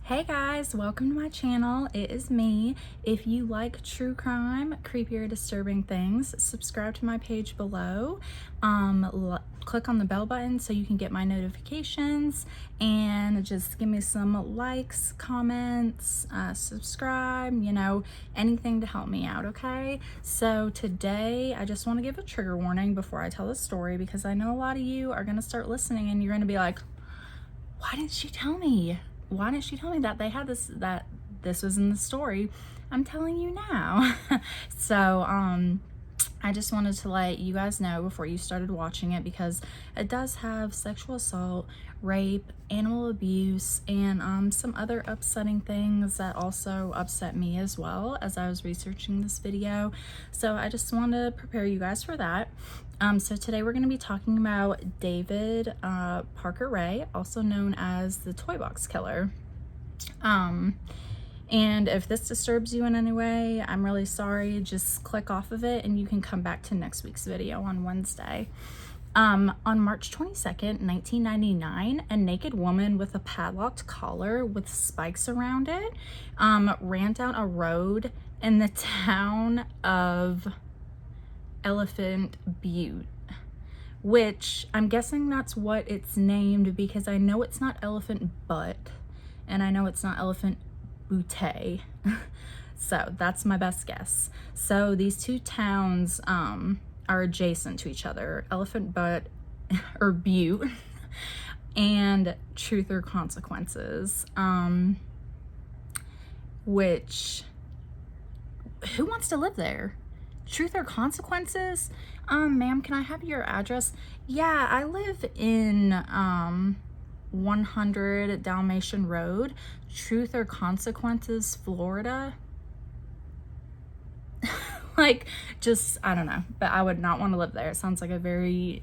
Hey guys, welcome to my channel. It is me. If you like true crime, creepy or disturbing things, subscribe to my page below. Click on the bell button so you can get my notifications, and just give me some likes, comments, subscribe, anything to help me out, okay? So today I just want to give a trigger warning before I tell the story, because I know a lot of you are going to start listening and you're going to be like, why didn't she tell me? Why didn't she tell me that they had that this was in the story? I'm telling you now. So I just wanted to let you guys know before you started watching it, because it does have sexual assault, rape, animal abuse, and some other upsetting things that also upset me as well as I was researching this video. So I just want to prepare you guys for that. So today we're going to be talking about David Parker Ray, also known as the TOYBOX killer. And if this disturbs you in any way, I'm really sorry. Just click off of it and you can come back to next week's video on Wednesday. On March 22nd, 1999, a naked woman with a padlocked collar with spikes around it ran down a road in the town of Elephant Butte, which I'm guessing that's what it's named, because I know it's not Elephant Butt and I know it's not Elephant Butte. So that's my best guess. So these two towns are adjacent to each other, Elephant Butte or Butte and Truth or Consequences, which, who wants to live there? Truth or Consequences? Ma'am, can I have your address? Yeah, I live in 100 Dalmatian Road, Truth or Consequences, Florida. Like, just, I don't know, but I would not want to live there. It sounds like a very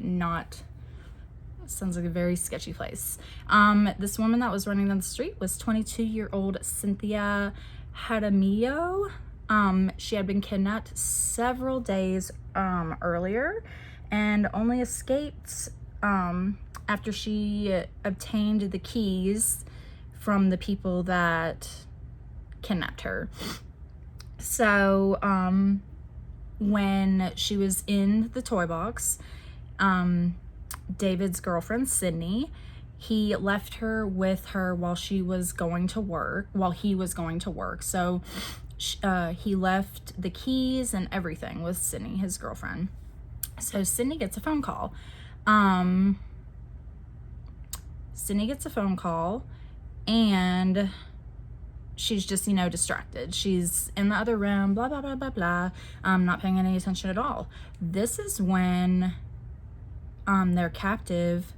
sketchy place. This woman that was running down the street was 22-year-old Cynthia Hadamio. She had been kidnapped several days earlier and only escaped after she obtained the keys from the people that kidnapped her. So when she was in the toy box, David's girlfriend Sydney, he left her with her while he was going to work. So he left the keys and everything with Sydney, his girlfriend. So Sydney gets a phone call. And she's just, distracted. She's in the other room, blah, blah, blah, blah, blah, not paying any attention at all. This is when their captive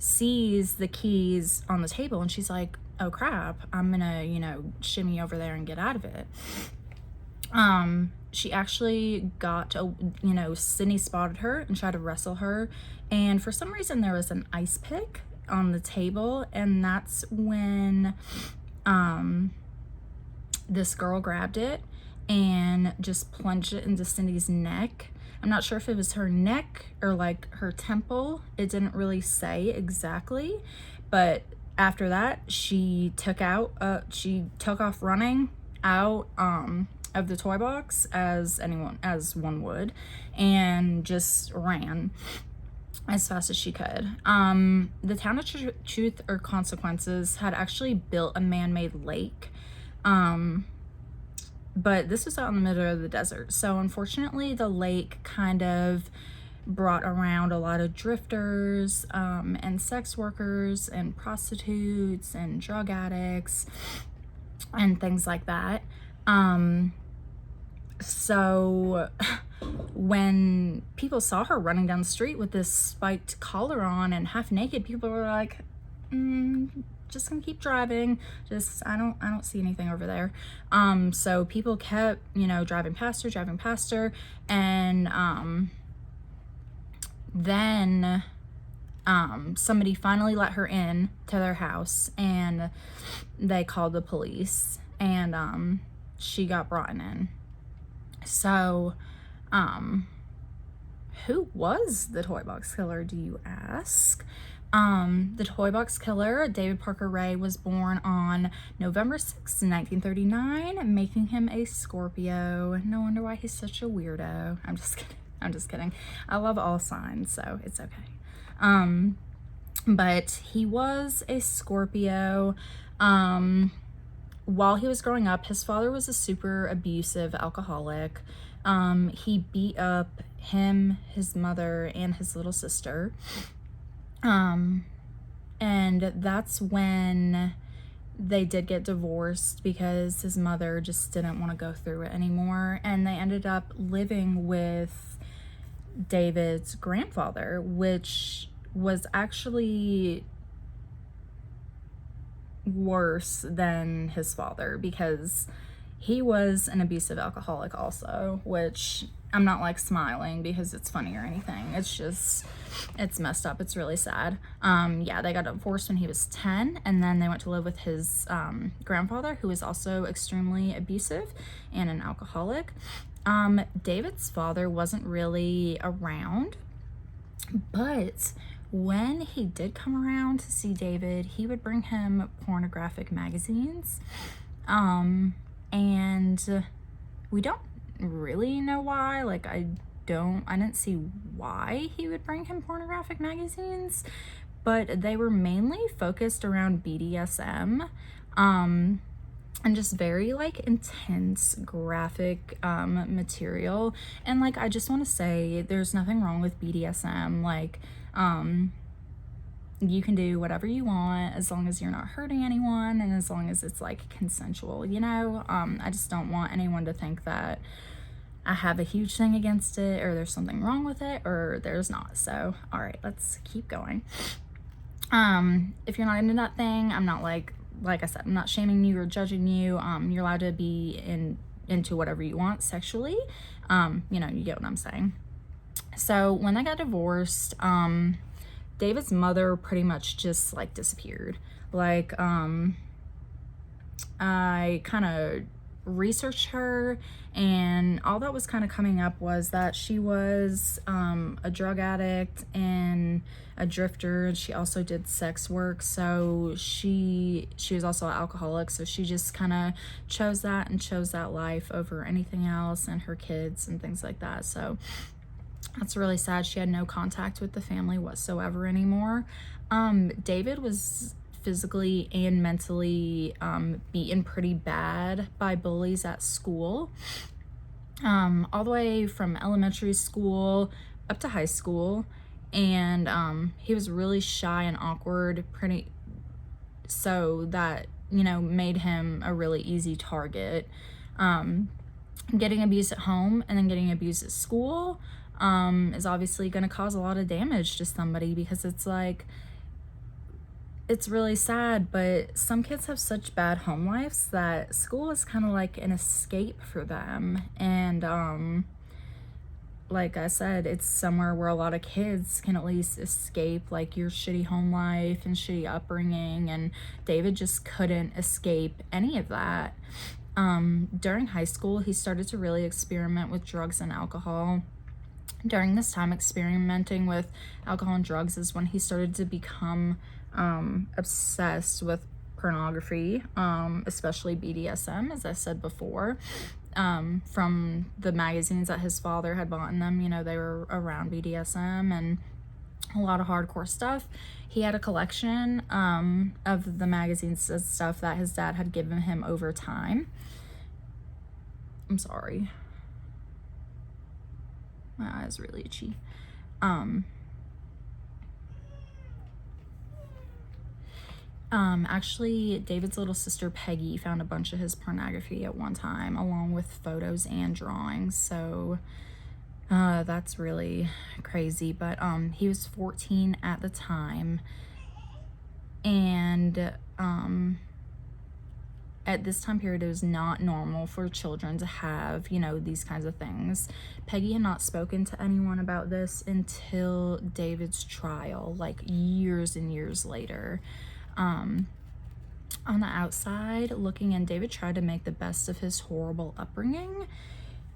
sees the keys on the table, and she's like, oh crap, I'm gonna, shimmy over there and get out of it. She actually Sydney spotted her and tried to wrestle her, and for some reason there was an ice pick on the table, and that's when this girl grabbed it and just plunged it into Cindy's neck. I'm not sure if it was her neck or like her temple. It didn't really say exactly, but after that she took off running out of the toy box as one would, and just ran as fast as she could. The town of Truth or Consequences had actually built a man-made lake, but this was out in the middle of the desert. So unfortunately the lake kind of brought around a lot of drifters and sex workers and prostitutes and drug addicts and things like that. So when people saw her running down the street with this spiked collar on and half naked, people were like, just gonna keep driving. I don't see anything over there. So people kept, driving past her, and then somebody finally let her in to their house, and they called the police, and she got brought in. So who was the toy box killer, do you ask? The Toy Box Killer, David Parker Ray, was born on November 6th, 1939, making him a Scorpio. No wonder why he's such a weirdo. I'm just kidding. I'm just kidding. I love all signs, so it's okay. But he was a Scorpio. While he was growing up, his father was a super abusive alcoholic. He beat up him, his mother, and his little sister. And that's when they did get divorced because his mother just didn't want to go through it anymore. And they ended up living with David's grandfather, which was actually worse than his father because he was an abusive alcoholic also, which I'm not like smiling because it's funny or anything. It's just, it's messed up. It's really sad. Yeah, they got divorced when he was 10, and then they went to live with his grandfather, who was also extremely abusive and an alcoholic. David's father wasn't really around, but when he did come around to see David, he would bring him pornographic magazines. And we don't really know why. Like, I didn't see why he would bring him pornographic magazines, but they were mainly focused around BDSM, and just very like intense graphic material. And like, I just want to say there's nothing wrong with BDSM. Like, you can do whatever you want as long as you're not hurting anyone and as long as it's like consensual, you know. I just don't want anyone to think that I have a huge thing against it or there's something wrong with it, or there's not. So all right, let's keep going. If you're not into that thing, I'm not like I said, I'm not shaming you or judging you. You're allowed to be into whatever you want sexually. You know, you get what I'm saying. So when they got divorced, David's mother pretty much just like disappeared. Like, I kind of researched her, and all that was kind of coming up was that she was a drug addict and a drifter. She also did sex work, so she was also an alcoholic, so she just kind of chose that life over anything else and her kids and things like that. So that's really sad. She had no contact with the family whatsoever anymore. David was physically and mentally beaten pretty bad by bullies at school, all the way from elementary school up to high school. And he was really shy and awkward, so that, you know, made him a really easy target. Getting abused at home and then getting abused at school is obviously going to cause a lot of damage to somebody, because it's like, it's really sad, but some kids have such bad home lives that school is kind of like an escape for them. And like I said, it's somewhere where a lot of kids can at least escape like your shitty home life and shitty upbringing, and David just couldn't escape any of that. During high school, he started to really experiment with drugs and alcohol. During this time experimenting with alcohol and drugs is when he started to become obsessed with pornography, especially BDSM, as I said before. From the magazines that his father had bought in them, you know, they were around BDSM and a lot of hardcore stuff. He had a collection of the magazines and stuff that his dad had given him over time. I'm sorry. My eye's really itchy. Actually, David's little sister Peggy found a bunch of his pornography at one time, along with photos and drawings. So that's really crazy. But he was 14 at the time, and at this time period, it was not normal for children to have, you know, these kinds of things. Peggy had not spoken to anyone about this until David's trial, like years and years later. On the outside looking in, David tried to make the best of his horrible upbringing.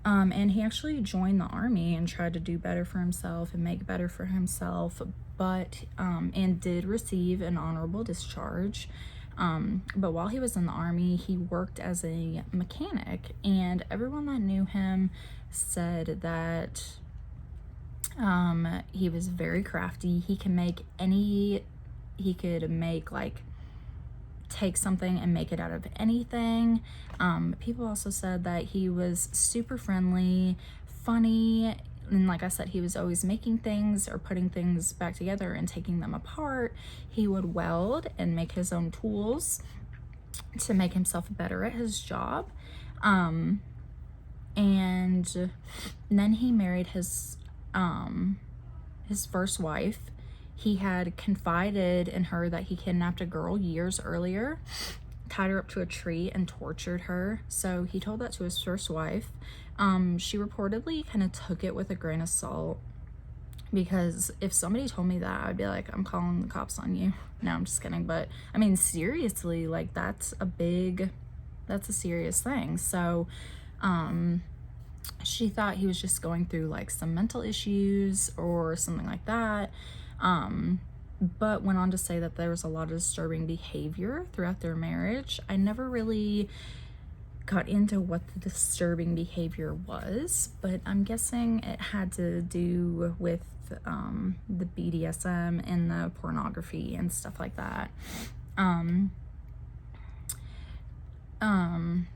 And he actually joined the army and tried to do better for himself and make better for himself, but and did receive an honorable discharge. But while he was in the army, he worked as a mechanic, and everyone that knew him said that he was very crafty. He could make like take something and make it out of anything. People also said that he was super friendly, funny, and like I said, he was always making things or putting things back together and taking them apart. He would weld and make his own tools to make himself better at his job. And then he married his first wife. He had confided in her that he kidnapped a girl years earlier, tied her up to a tree, and tortured her. So he told that to his first wife. She reportedly kind of took it with a grain of salt, because if somebody told me that, I'd be like, I'm calling the cops on you. No, I'm just kidding. But I mean, seriously, like that's a serious thing. So she thought he was just going through like some mental issues or something like that. But went on to say that there was a lot of disturbing behavior throughout their marriage. I never really got into what the disturbing behavior was, but I'm guessing it had to do with the BDSM and the pornography and stuff like that.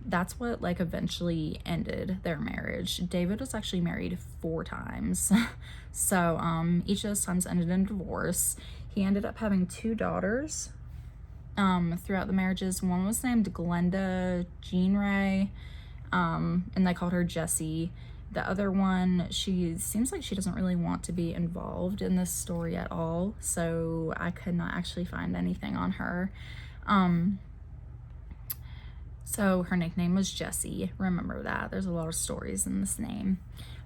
That's what like eventually ended their marriage. David was actually married 4 times. So each of those times ended in divorce. He ended up having 2 daughters throughout the marriages. One was named Glenda Jean Ray, and they called her Jessie. The other one, she seems like she doesn't really want to be involved in this story at all, so I could not actually find anything on her. So her nickname was Jessie. Remember that. There's a lot of stories in this name.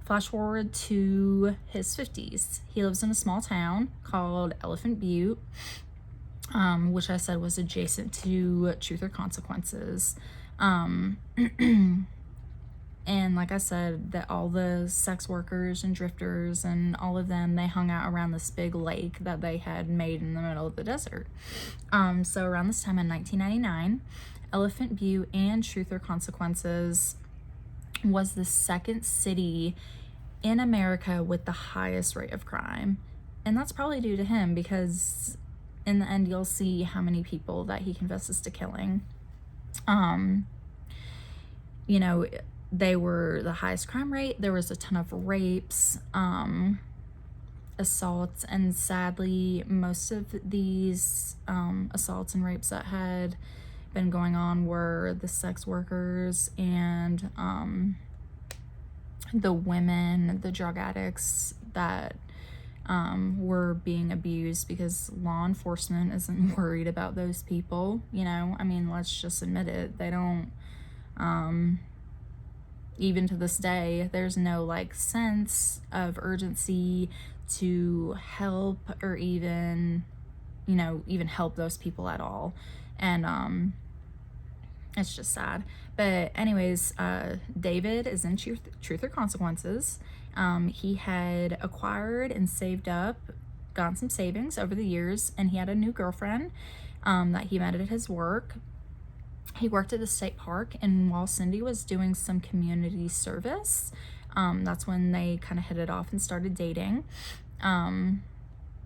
Flash forward to his 50s. He lives in a small town called Elephant Butte, which I said was adjacent to Truth or Consequences. And like I said, that all the sex workers and drifters and all of them, they hung out around this big lake that they had made in the middle of the desert. So around this time in 1999, Elephant Butte and Truth or Consequences was the second city in America with the highest rate of crime. And that's probably due to him, because in the end you'll see how many people that he confesses to killing. You know, they were the highest crime rate. There was a ton of rapes, assaults, and sadly most of these assaults and rapes that had been going on were the sex workers and the women, the drug addicts that were being abused, because law enforcement isn't worried about those people. You know, I mean, let's just admit it. They don't, even to this day, there's no like sense of urgency to help or even, you know, even help those people at all. And it's just sad. But anyways, David is in Truth or Consequences. He had acquired and saved up, gotten some savings over the years, and he had a new girlfriend that he met at his work. He worked at the state park, and while Cindy was doing some community service, that's when they kind of hit it off and started dating.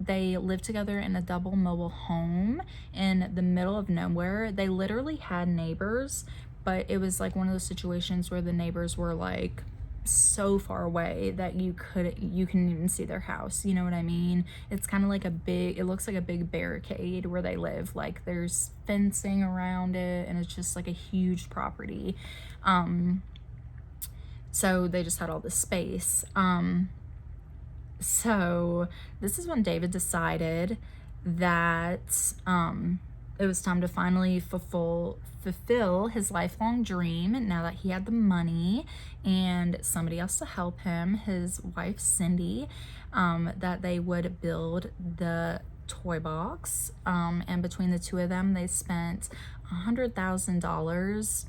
They lived together in a double mobile home in the middle of nowhere. They literally had neighbors, but it was like one of those situations where the neighbors were like so far away that you couldn't even see their house. You know what I mean? It's kind of like it looks like a big barricade where they live. Like there's fencing around it, and it's just like a huge property. So they just had all this space. So this is when David decided that it was time to finally fulfill his lifelong dream, now that he had the money and somebody else to help him, his wife Cindy, that they would build the TOYBOX, and between the two of them they spent $100,000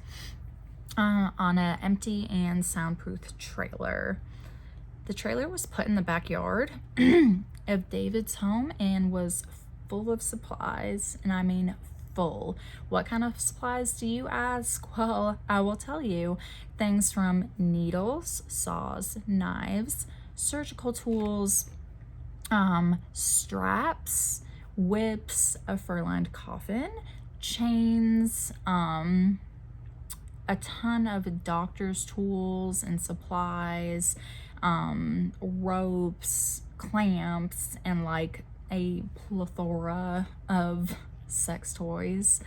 on an empty and soundproof trailer. The trailer was put in the backyard of David's home and was full of supplies, and I mean full. What kind of supplies do you ask? Well, I will tell you. Things from needles, saws, knives, surgical tools, straps, whips, a fur-lined coffin, chains, a ton of doctor's tools and supplies, ropes, clamps, and like a plethora of sex toys.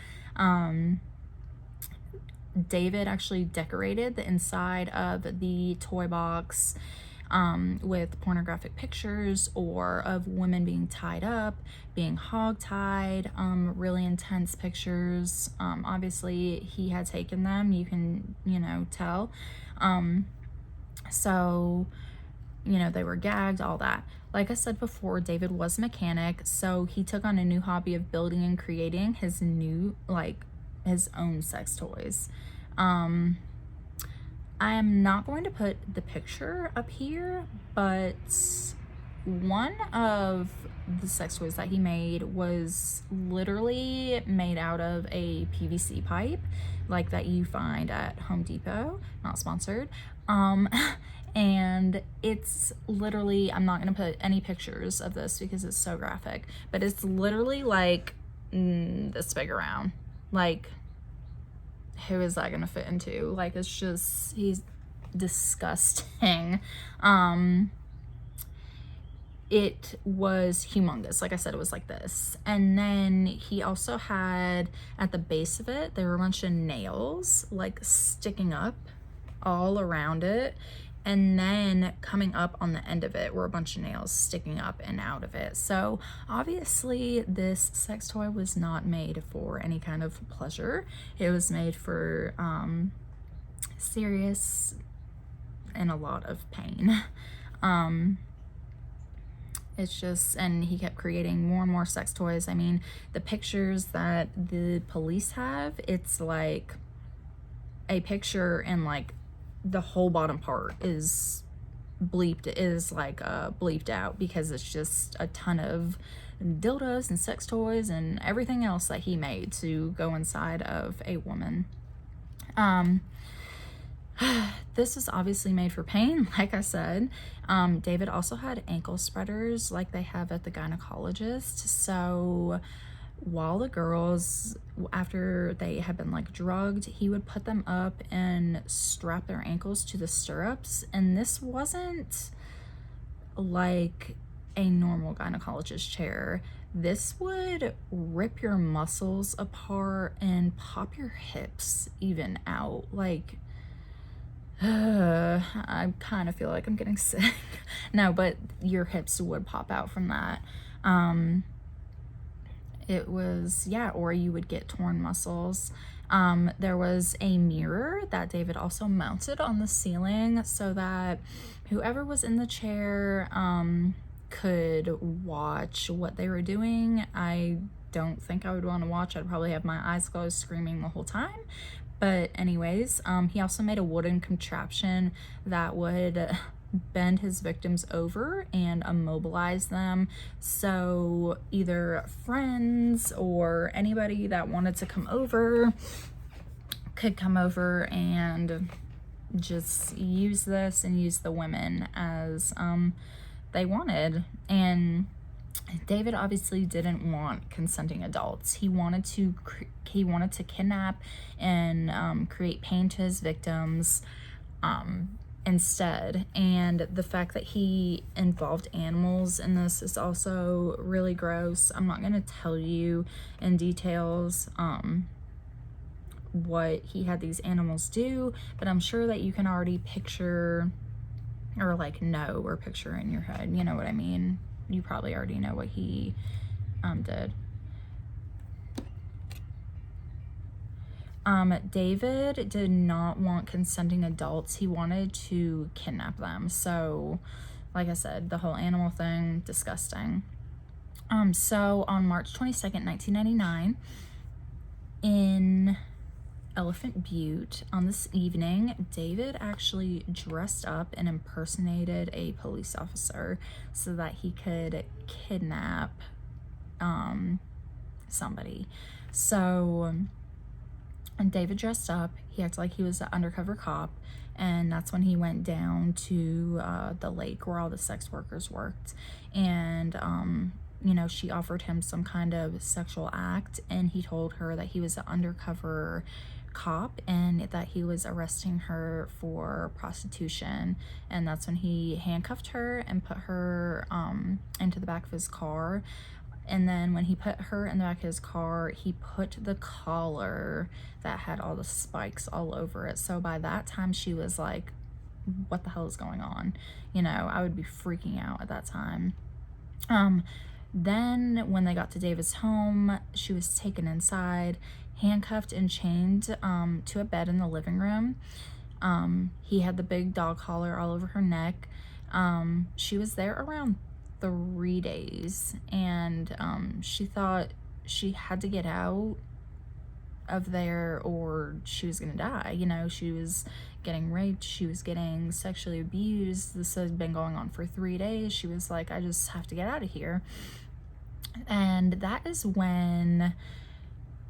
David actually decorated the inside of the toy box with pornographic pictures or of women being tied up, being hog-tied, really intense pictures. Obviously, he had taken them, you can, tell. So, they were gagged, all that. Like I said before, David was a mechanic, so he took on a new hobby of building and creating his own sex toys. I am not going to put the picture up here, but one of the sex toys that he made was literally made out of a PVC pipe, like that you find at Home Depot, not sponsored. And it's literally, I'm not going to put any pictures of this because it's so graphic, but it's literally like this big around. Like, who is that going to fit into? Like, it's just, he's disgusting. It was humongous. Like I said, it was like this. And then he also had, at the base of it, there were a bunch of nails like sticking up all around it. And then coming up on the end of it were a bunch of nails sticking up and out of it. So obviously this sex toy was not made for any kind of pleasure. It was made for serious and a lot of pain. It's just, and he kept creating more and more sex toys. I mean, the pictures that the police have, it's like a picture and like the whole bottom part is bleeped out because it's just a ton of dildos and sex toys and everything else that he made to go inside of a woman. This is obviously made for pain, like I said. David also had ankle spreaders like they have at the gynecologist. So while the girls, after they had been like drugged, he would put them up and strap their ankles to the stirrups. And this wasn't like a normal gynecologist chair. This would rip your muscles apart and pop your hips even out. Like, I kind of feel like I'm getting sick. No, but your hips would pop out from that. It was, yeah, or you would get torn muscles. There was a mirror that David also mounted on the ceiling so that whoever was in the chair could watch what they were doing. I don't think I would want to watch. I'd probably have my eyes closed screaming the whole time. But anyways, he also made a wooden contraption that would bend his victims over and immobilize them, so either friends or anybody that wanted to come over could come over and just use this and use the women as they wanted. And David obviously didn't want consenting adults. He wanted to kidnap and create pain to his victims instead. And the fact that he involved animals in this is also really gross. I'm not going to tell you in details what he had these animals do, but I'm sure that you can already picture or like know or picture in your head, you know what I mean? You probably already know what he did. David did not want consenting adults. He wanted to kidnap them. So, like I said, the whole animal thing, disgusting. So on March 22nd, 1999, Elephant Butte. On this evening, David actually dressed up and impersonated a police officer so that he could kidnap somebody. So, and David dressed up, he acted like he was an undercover cop, and that's when he went down to the lake where all the sex workers worked. And you know, she offered him some kind of sexual act, and he told her that he was an undercover cop and that he was arresting her for prostitution. And that's when he handcuffed her and put her into the back of his car. And then when he put her in the back of his car, he put the collar that had all the spikes all over it. So by that time, she was like, what the hell is going on? You know, I would be freaking out at that time. Then when they got to David's home, she was taken inside, handcuffed and chained to a bed in the living room. He had the big dog collar all over her neck. She was there around 3 days, and she thought she had to get out of there or she was gonna die. You know, she was getting raped, she was getting sexually abused. This had been going on for 3 days. She was like, I just have to get out of here. And that is when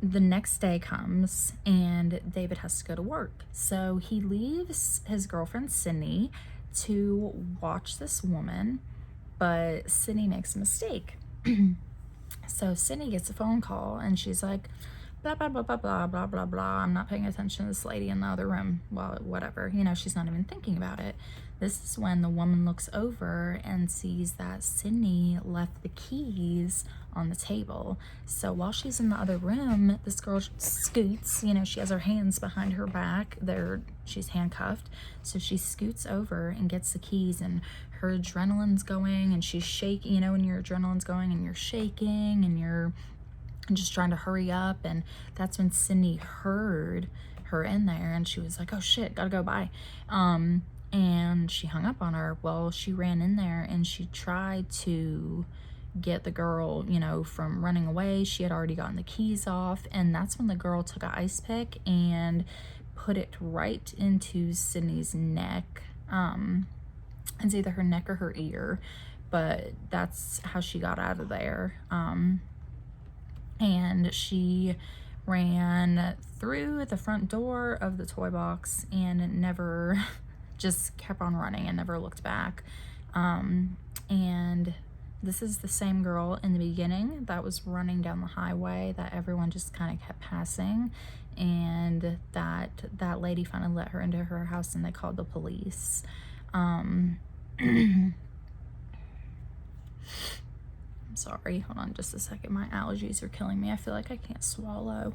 the next day comes and David has to go to work. So he leaves his girlfriend Sydney to watch this woman, but Sydney makes a mistake. So Sydney gets a phone call and she's like, blah, blah, blah, blah, blah, blah, blah, blah. I'm not paying attention to this lady in the other room. Well, whatever. You know, she's not even thinking about it. This is when the woman looks over and sees that Sydney left the keys on the table. So while she's in the other room, this girl scoots, you know, she has her hands behind her back. She's handcuffed. So she scoots over and gets the keys, and her adrenaline's going and she's shaking. You know, when your adrenaline's going and you're shaking and you're just trying to hurry up. And that's when Sydney heard her in there and she was like, oh shit, gotta go, bye. And she hung up on her. Well, she ran in there and she tried to get the girl, you know, from running away. She had already gotten the keys off, and that's when the girl took an ice pick and put it right into Sydney's neck. It's either her neck or her ear, but that's how she got out of there. And she ran through the front door of the TOYBOX and never just kept on running and never looked back. And this is the same girl in the beginning that was running down the highway that everyone just kind of kept passing, and that lady finally let her into her house and they called the police. I'm sorry, hold on just a second. My allergies are killing me. I feel like I can't swallow.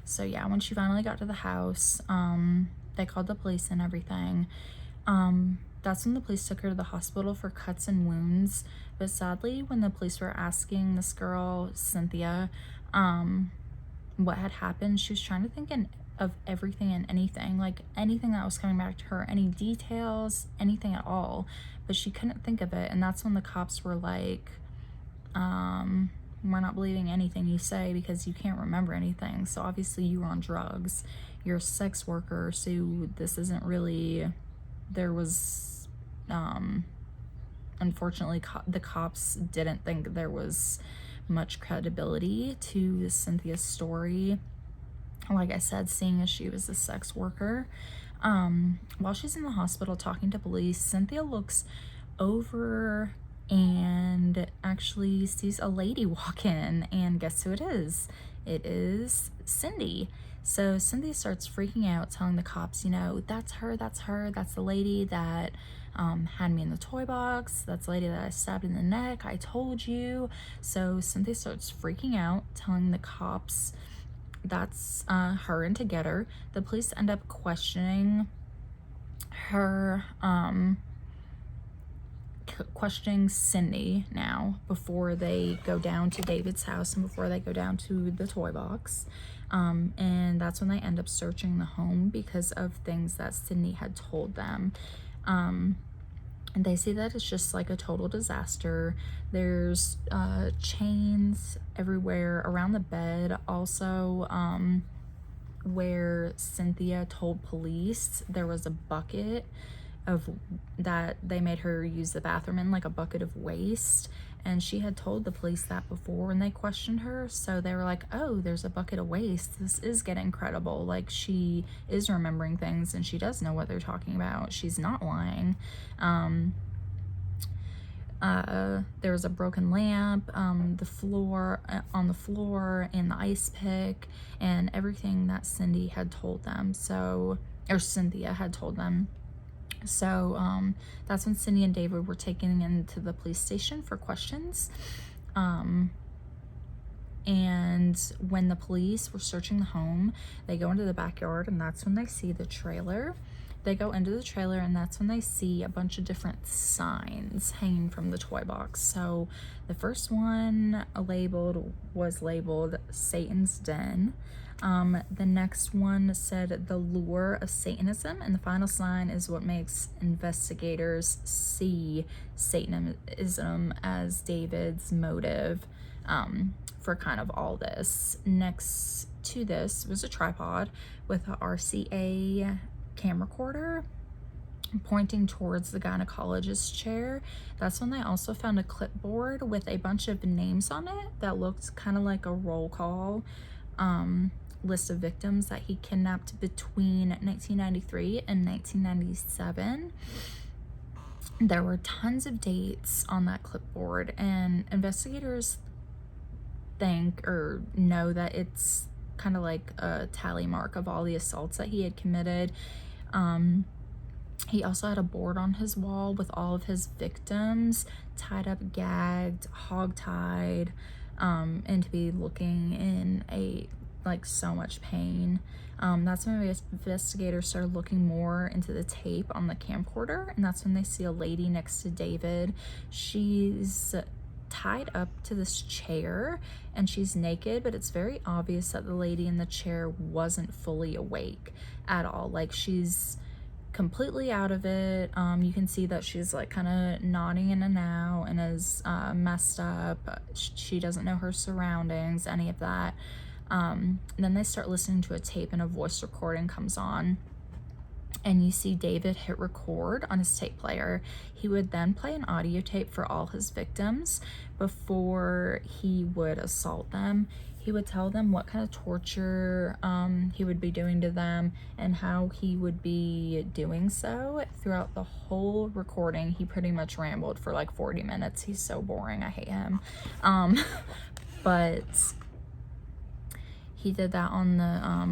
So yeah, when she finally got to the house, they called the police and everything. That's when the police took her to the hospital for cuts and wounds. But sadly, when the police were asking this girl, Cynthia, what had happened, she was trying to think of everything and anything, like anything that was coming back to her, any details, anything at all. But she couldn't think of it. And that's when the cops were like, we're not believing anything you say because you can't remember anything. So obviously you were on drugs. You're a sex worker, so this isn't really... There was, unfortunately, the cops didn't think there was much credibility to Cynthia's story. Like I said, seeing as she was a sex worker. While she's in the hospital talking to police, Cynthia looks over and actually sees a lady walk in, and guess who it is? It is Cindy. So Cynthia starts freaking out, telling the cops, you know, that's her, that's the lady that had me in the toy box, that's the lady that I stabbed in the neck, I told you. So Cynthia starts freaking out, telling the cops that's her and to get her. The police end up questioning her, questioning Cindy now before they go down to David's house and before they go down to the toy box. And that's when they end up searching the home because of things that Sydney had told them. And they see that it's just like a total disaster. There's chains everywhere around the bed. Also, where Cynthia told police, there was a bucket of that they made her use the bathroom in, like a bucket of waste, and she had told the police that before when they questioned her, so they were like, oh, there's a bucket of waste, this is getting credible, like she is remembering things and she does know what they're talking about, she's not lying. There was a broken lamp, on the floor, and the ice pick, and everything that Cindy had told them. So, or Cynthia had told them. So, that's when Cindy and David were taken into the police station for questions. And when the police were searching the home, they go into the backyard, and that's when they see the trailer. They go into the trailer, and that's when they see a bunch of different signs hanging from the toy box. So the first one was labeled Satan's Den. The next one said the lure of Satanism, and the final sign is what makes investigators see Satanism as David's motive for kind of all this. Next to this was a tripod with a RCA camcorder pointing towards the gynecologist's chair. That's when they also found a clipboard with a bunch of names on it that looked kind of like a roll call list of victims that he kidnapped between 1993 and 1997. There were tons of dates on that clipboard, and investigators think or know that it's kind of like a tally mark of all the assaults that he had committed. He also had a board on his wall with all of his victims tied up, gagged, hog-tied, and to be looking in so much pain. That's when investigators started looking more into the tape on the camcorder, and that's when they see a lady next to David. She's tied up to this chair and she's naked, but it's very obvious that the lady in the chair wasn't fully awake at all. Like, she's completely out of it. You can see that she's like kind of nodding in and out and is messed up. She doesn't know her surroundings, any of that. Then they start listening to a tape and a voice recording comes on, and you see David hit record on his tape player. He would then play an audio tape for all his victims before he would assault them. He would tell them what kind of torture he would be doing to them and how he would be doing so. Throughout the whole recording, he pretty much rambled for like 40 minutes. He's so boring. I hate him. But he did that on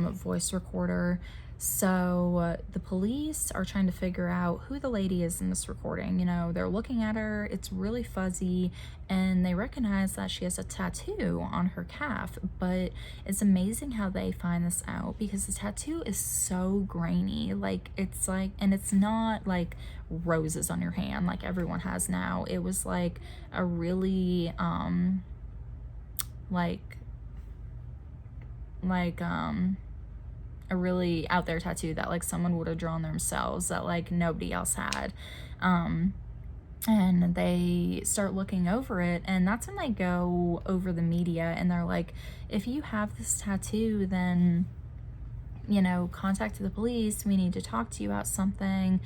the voice recorder. So the police are trying to figure out who the lady is in this recording. You know, they're looking at her, it's really fuzzy, and they recognize that she has a tattoo on her calf. But it's amazing how they find this out, because the tattoo is so grainy. Like, it's like, and it's not like roses on your hand like everyone has now. It was like a really a really out there tattoo that like someone would have drawn themselves, that like nobody else had. And they start looking over it, and that's when they go over the media, and they're like, if you have this tattoo, then, you know, contact the police, we need to talk to you about something.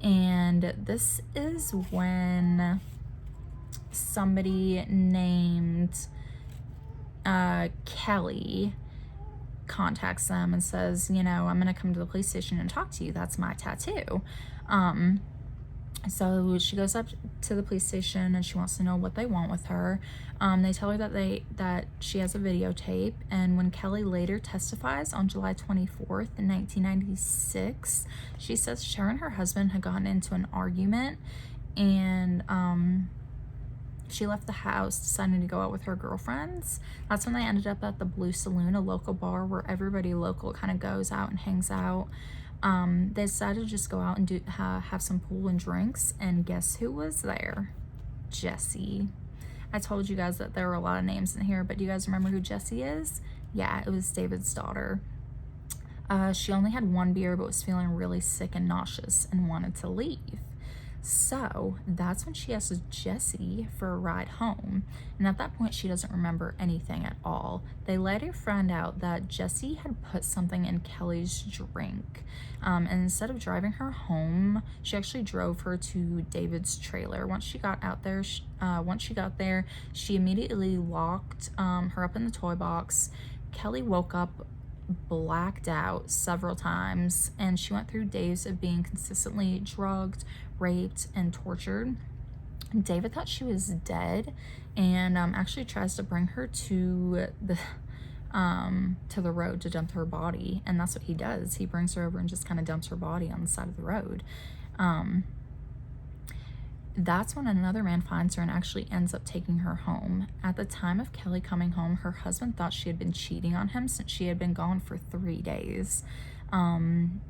And this is when somebody named Kelly contacts them and says, you know, I'm gonna come to the police station and talk to you, that's my tattoo. So she goes up to the police station and she wants to know what they want with her. They tell her that she has a videotape, and when Kelly later testifies on July 24th in 1996, she says her and her husband had gotten into an argument, and she left the house deciding to go out with her girlfriends. That's when they ended up at the Blue Saloon, a local bar where everybody local kind of goes out and hangs out. They decided to just go out and have some pool and drinks, and guess who was there? Jessie. I told you guys that there were a lot of names in here, but do you guys remember who Jessie is? Yeah, it was David's daughter. She only had one beer but was feeling really sick and nauseous and wanted to leave. So that's when she asks Jesse for a ride home. And at that point, she doesn't remember anything at all. They later find out that Jesse had put something in Kelly's drink. And instead of driving her home, she actually drove her to David's trailer. Once she got there, she immediately locked her up in the toy box. Kelly woke up blacked out several times, and she went through days of being consistently drugged, raped, and tortured. David thought she was dead, and actually tries to bring her to the road to dump her body, and that's what he does. He brings her over and just kind of dumps her body on the side of the road. That's when another man finds her and actually ends up taking her home. At the time of Kelly coming home, her husband thought she had been cheating on him since she had been gone for 3 days,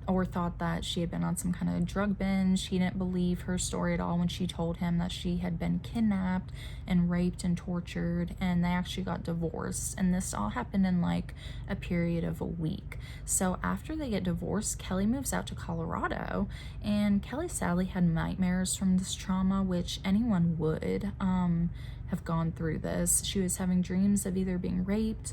or thought that she had been on some kind of drug binge. He didn't believe her story at all when she told him that she had been kidnapped and raped and tortured, and they actually got divorced. And this all happened in like a period of a week. So after they get divorced, Kelly moves out to Colorado, and Kelly sadly had nightmares from this trauma, which anyone would have gone through this. She was having dreams of either being raped,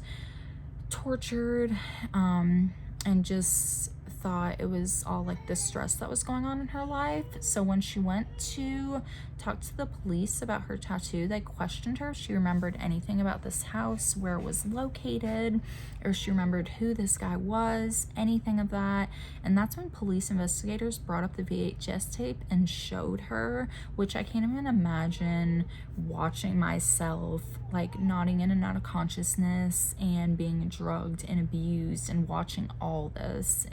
tortured, and just thought it was all like the stress that was going on in her life. So when she went to talk to the police about her tattoo, they questioned her if she remembered anything about this house, where it was located, or if she remembered who this guy was, anything of that. And that's when police investigators brought up the VHS tape and showed her, which I can't even imagine watching myself like nodding in and out of consciousness and being drugged and abused and watching all this.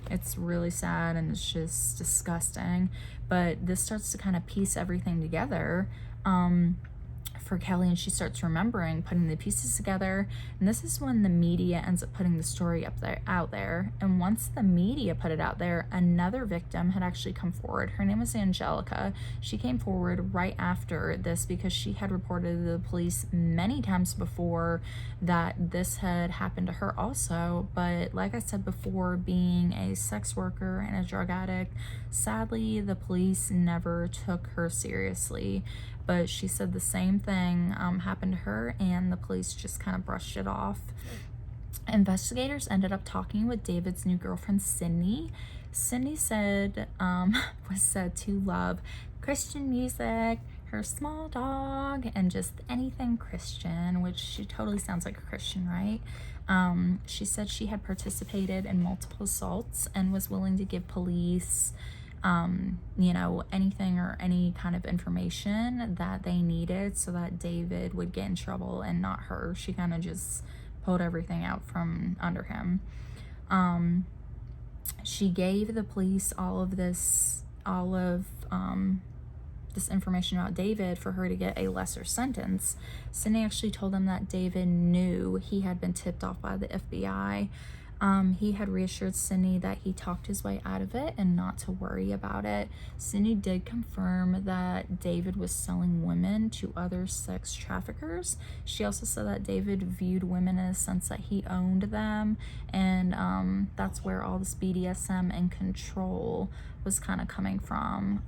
It's really sad, and it's just disgusting. But this starts to kind of piece everything together for Kelly, and she starts remembering, putting the pieces together. And this is when the media ends up putting the story out there. And once the media put it out there, another victim had actually come forward. Her name was Angelica. She came forward right after this because she had reported to the police many times before that this had happened to her also. But like I said before, being a sex worker and a drug addict, sadly the police never took her seriously. But she said the same thing happened to her, and the police just kind of brushed it off. Investigators ended up talking with David's new girlfriend, Sydney. Sydney said, was said to love Christian music, her small dog, and just anything Christian, which she totally sounds like a Christian, right? She said she had participated in multiple assaults and was willing to give police anything or any kind of information that they needed so that David would get in trouble and not her. She kind of just pulled everything out from under him. She gave the police all of this information about David for her to get a lesser sentence. Sydney actually told them that David knew he had been tipped off by the FBI. He had reassured Sydney that he talked his way out of it and not to worry about it. Sydney did confirm that David was selling women to other sex traffickers. She also said that David viewed women in a sense that he owned them, and that's where all this BDSM and control was kind of coming from.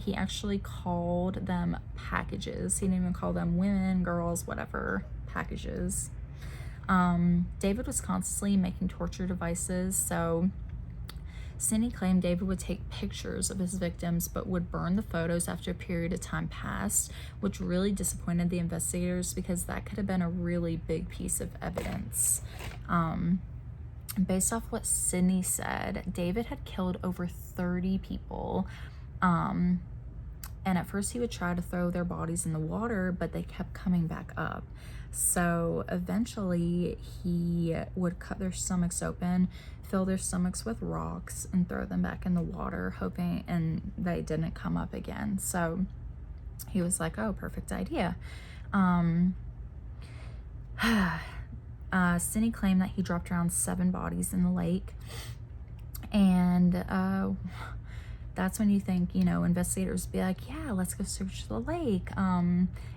He actually called them packages. He didn't even call them women, girls, whatever, packages. David was constantly making torture devices, so Sydney claimed David would take pictures of his victims but would burn the photos after a period of time passed, which really disappointed the investigators because that could have been a really big piece of evidence. Based off what Sydney said, David had killed over 30 people, and at first he would try to throw their bodies in the water, but they kept coming back up. So eventually he would cut their stomachs open, fill their stomachs with rocks, and throw them back in the water, hoping and they didn't come up again. So he was like, oh, perfect idea. Sydney claimed that he dropped around 7 bodies in the lake, and that's when you think, investigators be like, yeah, let's go search the lake.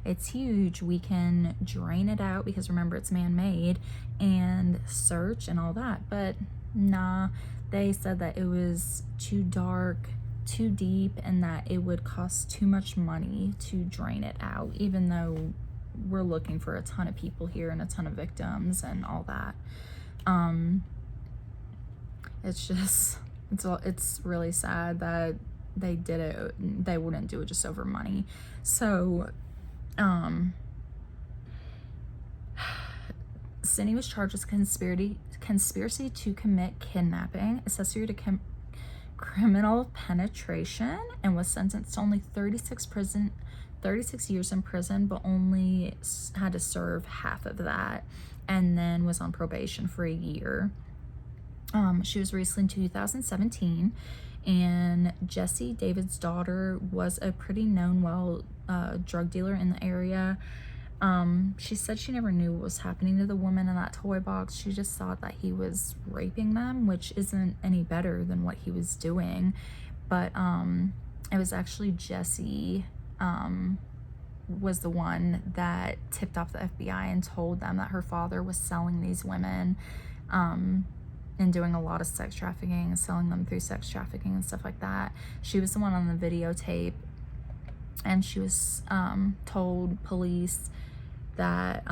It's huge. We can drain it out because remember it's man-made, and search and all that. But nah, they said that it was too dark too deep and that it would cost too much money to drain it out, even though we're looking for a ton of people here and a ton of victims and all that. It's just, it's really sad that they did it. They wouldn't do it just over money. So, Cindy was charged with conspiracy to commit kidnapping, accessory to criminal penetration, and was sentenced to only 36 years in prison, but only had to serve half of that, and then was on probation for a year. She was released in 2017, and Jessie, David's daughter, was a pretty known drug dealer in the area. She said she never knew what was happening to the woman in that toy box. She just thought that he was raping them, which isn't any better than what he was doing. But it was actually Jessie was the one that tipped off the FBI and told them that her father was selling these women and doing a lot of sex trafficking and selling them through sex trafficking and stuff like that. She was the one on the videotape, and she was told police that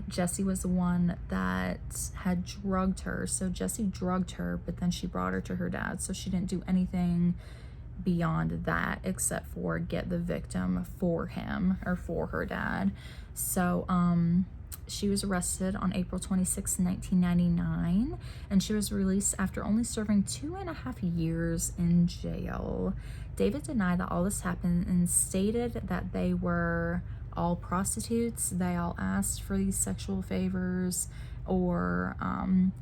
Jessie was the one that had drugged her. So Jessie drugged her, but then she brought her to her dad. So she didn't do anything beyond that except for get the victim for him or for her dad. So she was arrested on April 26, 1999, and she was released after only serving 2.5 years in jail. David denied that all this happened and stated that they were all prostitutes. They all asked for these sexual favors or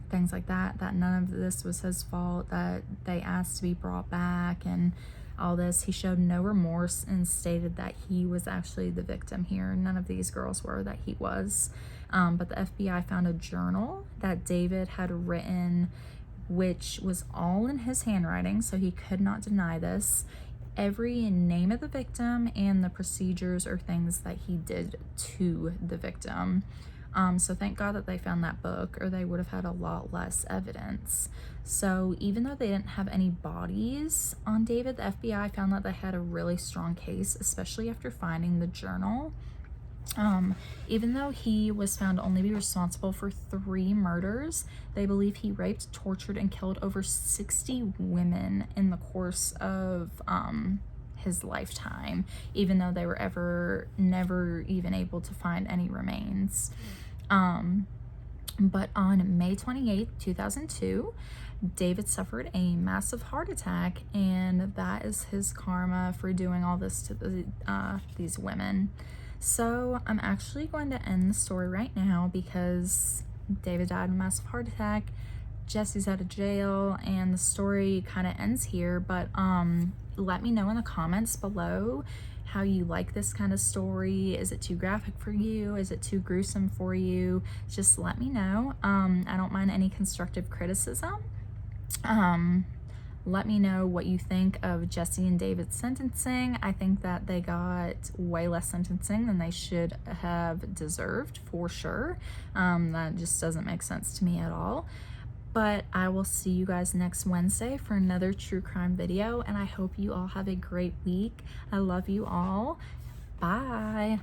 things like that, that none of this was his fault, that they asked to be brought back and all this. He showed no remorse and stated that he was actually the victim here. None of these girls were, that he was. But the FBI found a journal that David had written, which was all in his handwriting, so he could not deny this. Every name of the victim and the procedures or things that he did to the victim. So thank God that they found that book, or they would have had a lot less evidence. So even though they didn't have any bodies on David, the FBI found that they had a really strong case, especially after finding the journal. Even though he was found to only be responsible for 3 murders, they believe he raped, tortured, and killed over 60 women in the course of his lifetime, even though they were never even able to find any remains. But on May 28th, 2002, David suffered a massive heart attack, and that is his karma for doing all this to these women. So I'm actually going to end the story right now because David died of a massive heart attack. Jessie's out of jail, and the story kind of ends here. But let me know in the comments below how you like this kind of story. Is it too graphic for you? Is it too gruesome for you? Just let me know. I don't mind any constructive criticism. Let me know what you think of Jessie and David's sentencing. I think that they got way less sentencing than they should have deserved, for sure. That just doesn't make sense to me at all. But I will see you guys next Wednesday for another true crime video, and I hope you all have a great week. I love you all. Bye.